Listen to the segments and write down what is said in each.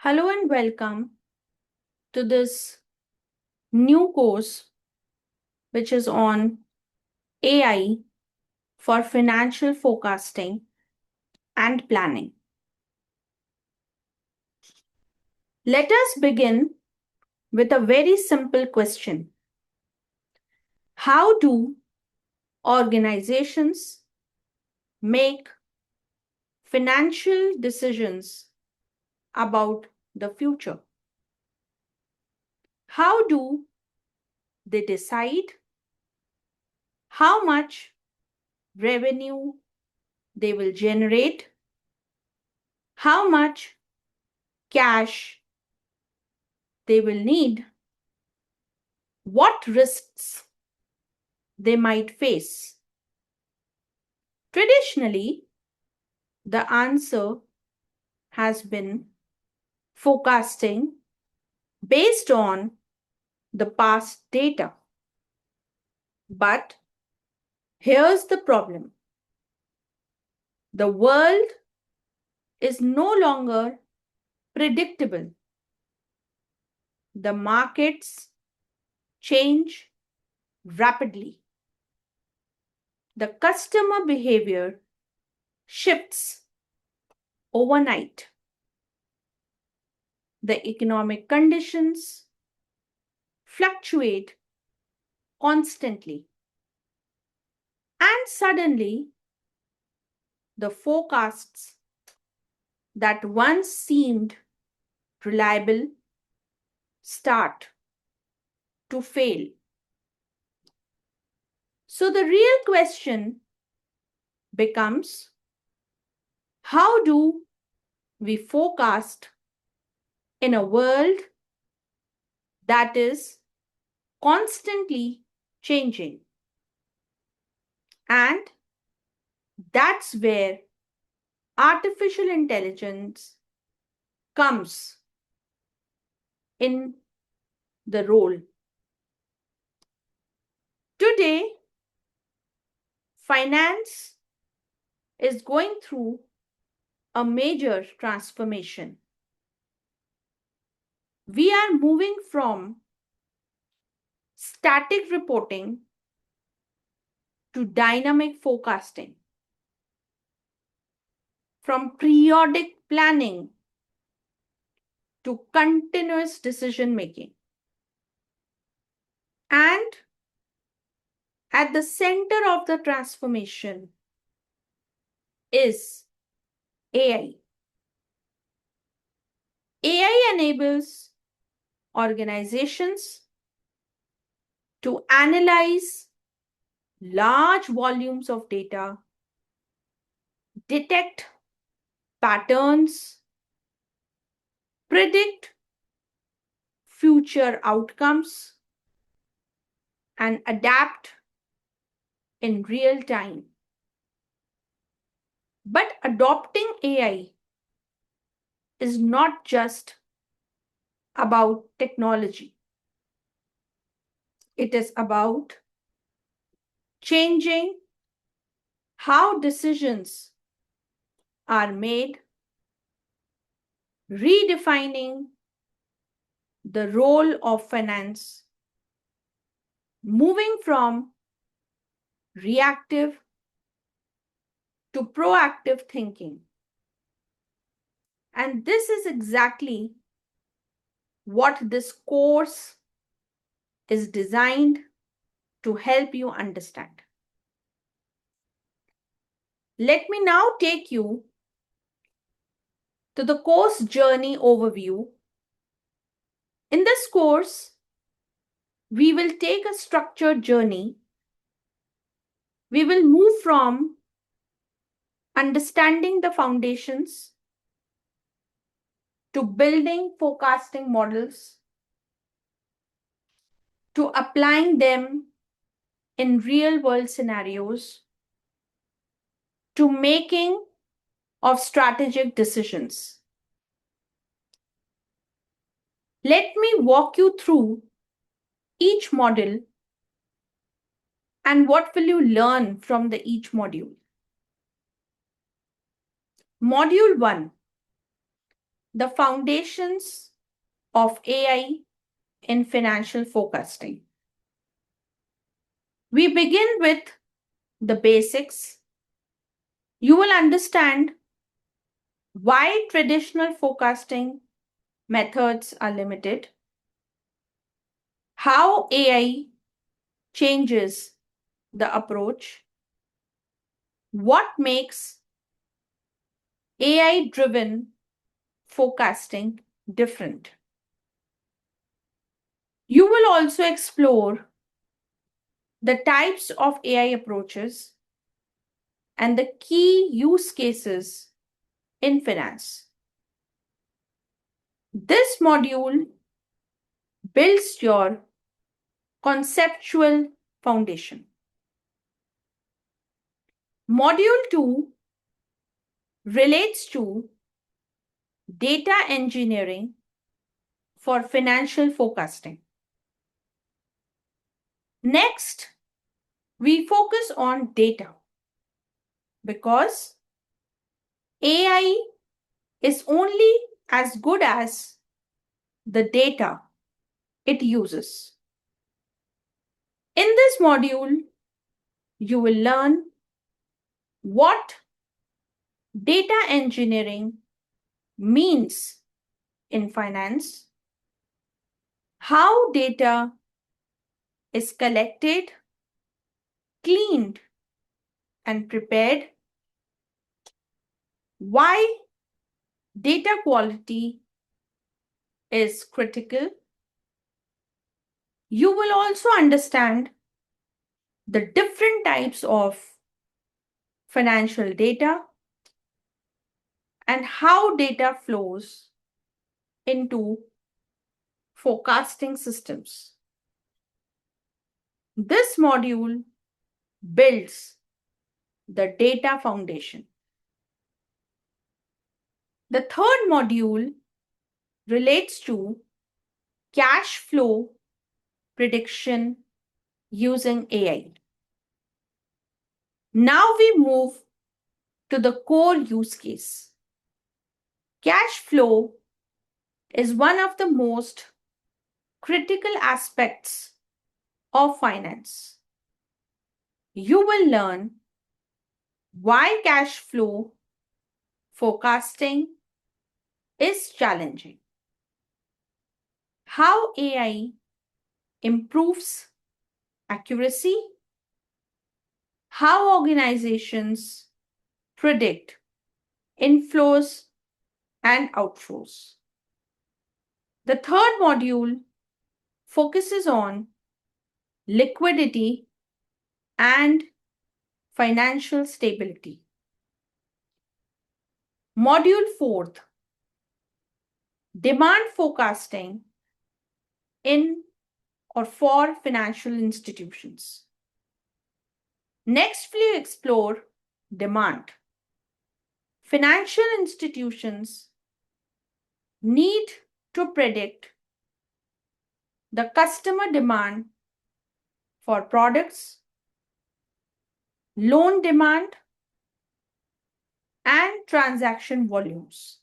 Hello and welcome to this new course, which is on AI for financial forecasting and planning. Let us begin with a very simple question. How do organizations make financial decisions about the future? How do they decide how much revenue they will generate, how much cash they will need, what risks they might face? Traditionally, the answer has been forecasting based on the past data. But here's the problem: the world is no longer predictable. The markets change rapidly. The customer behavior shifts overnight. The economic conditions fluctuate constantly. And suddenly, the forecasts that once seemed reliable start to fail. So the real question becomes, how do we forecast in a world that is constantly changing? And that's where artificial intelligence comes in the role. Today, finance is going through a major transformation. We are moving from static reporting to dynamic forecasting, from periodic planning to continuous decision making. And at the center of the transformation is AI. AI enables organizations to analyze large volumes of data, detect patterns, predict future outcomes, and adapt in real time. But adopting AI is not just about technology. It is about changing how decisions are made, redefining the role of finance, moving from reactive to proactive thinking. And this is exactly what this course is designed to help you understand. Let me now take you to the course journey overview. In this course, we will take a structured journey. We will move from understanding the foundations to building forecasting models, to applying them in real world scenarios, to making of strategic decisions. Let me walk you through each model and what will you learn from each module. Module 1, the foundations of AI in financial forecasting. We begin with the basics. You will understand why traditional forecasting methods are limited, how AI changes the approach, what makes AI driven forecasting different. You will also explore the types of AI approaches and the key use cases in finance. This module builds your conceptual foundation. Module 2 relates to data engineering for financial forecasting. Next, we focus on data because AI is only as good as the data it uses. In this module, you will learn what data engineering means in finance, how data is collected, cleaned, and prepared, why data quality is critical. You will also understand the different types of financial data and how data flows into forecasting systems. This module builds the data foundation. The third module relates to cash flow prediction using AI. Now we move to the core use case. Cash flow is one of the most critical aspects of finance. You will learn why cash flow forecasting is challenging, how AI improves accuracy, how organizations predict inflows and outflows. The third module focuses on liquidity and financial stability. Module 4, demand forecasting in or for financial institutions. Next, we explore demand. Financial institutions need to predict the customer demand for products, loan demand, and transaction volumes.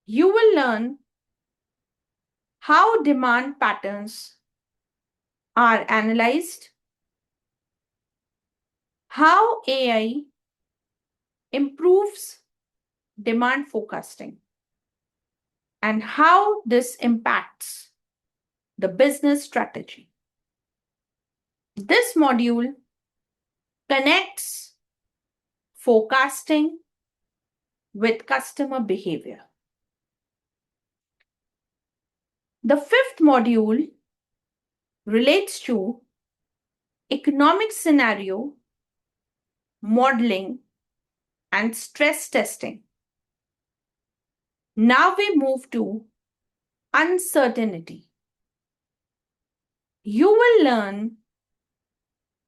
You will learn how demand patterns are analyzed, how AI improves demand forecasting, and how this impacts the business strategy. This module connects forecasting with customer behavior. The fifth module relates to economic scenario modeling and stress testing. Now we move to uncertainty. You will learn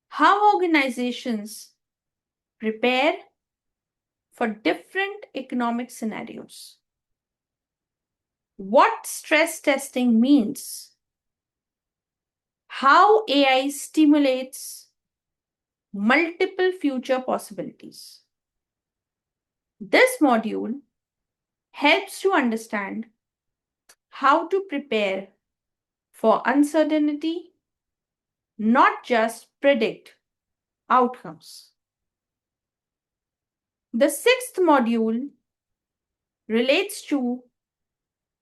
how organizations prepare for different economic scenarios, what stress testing means, how AI stimulates multiple future possibilities. This module helps you understand how to prepare for uncertainty, not just predict outcomes. The sixth module relates to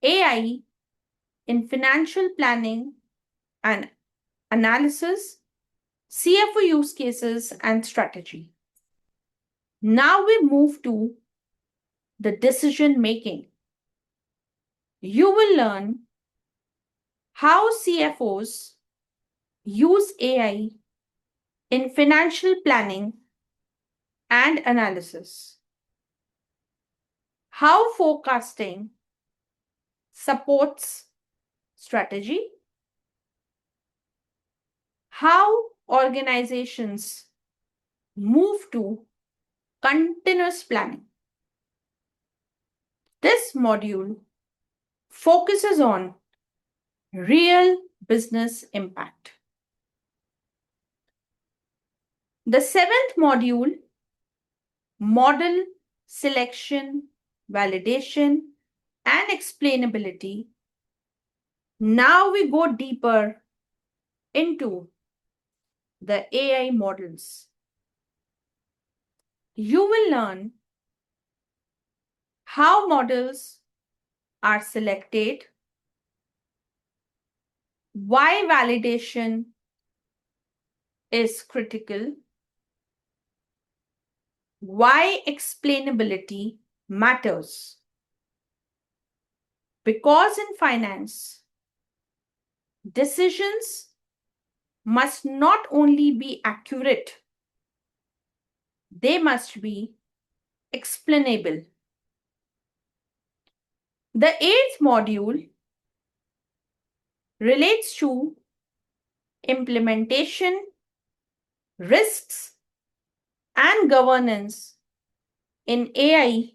AI in financial planning and analysis, CFO use cases, and strategy. Now we move to the decision making. You will learn how CFOs use AI in financial planning and analysis, how forecasting supports strategy, how organizations move to continuous planning. This module focuses on real business impact. The seventh module, model selection, validation, and explainability. Now we go deeper into the AI models. You will learn how models are selected, why validation is critical, why explainability matters. Because in finance, decisions must not only be accurate, they must be explainable. The eighth module relates to implementation, risks, and governance in AI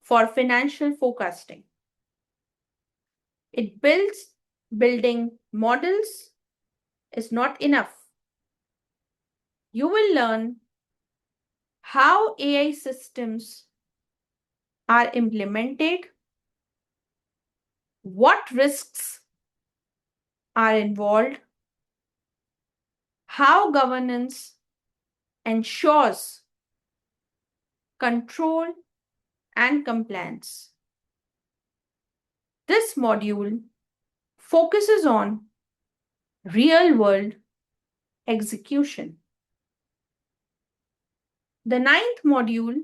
for financial forecasting. Building models is not enough. You will learn how AI systems are implemented, what risks are involved, how governance ensures control and compliance. This module focuses on real-world execution. The ninth module,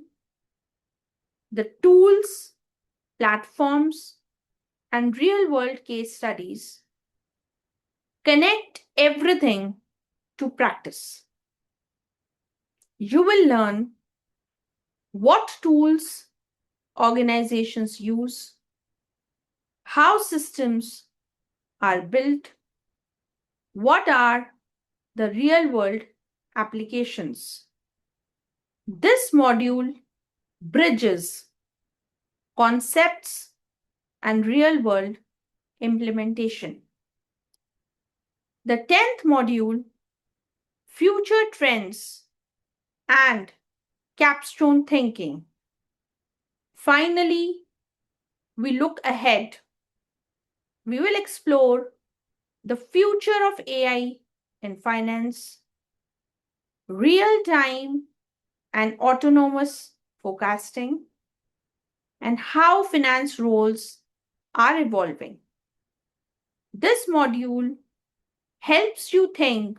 the tools, platforms, and real-world case studies connect everything to practice. You will learn what tools organizations use, how systems are built, what are the real-world applications. This module bridges concepts and real-world implementation. The 10th module, future trends and capstone thinking. Finally, we look ahead. We will explore the future of AI in finance, real-time and autonomous forecasting, and how finance roles are evolving. This module helps you think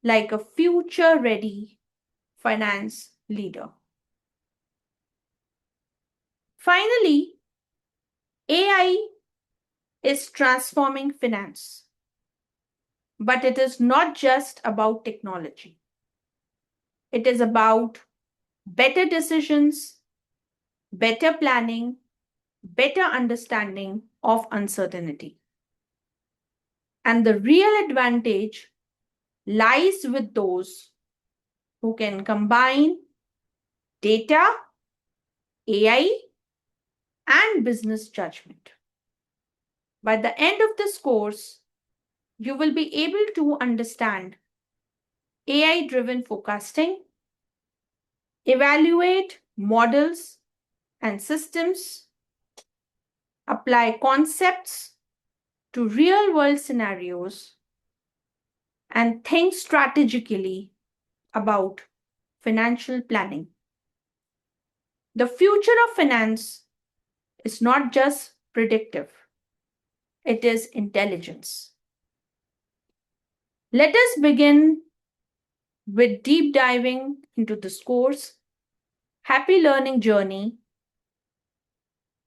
like a future-ready finance leader. Finally, AI is transforming finance. But it is not just about technology. It is about better decisions, better planning, better understanding of uncertainty. And the real advantage lies with those who can combine data, AI, and business judgment. By the end of this course, you will be able to understand AI-driven forecasting, evaluate models and systems, apply concepts to real world scenarios, and think strategically about financial planning. The future of finance is not just predictive, it is intelligence. Let us begin with deep diving into this course. Happy learning journey.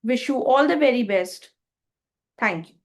Wish you all the very best. Thank you.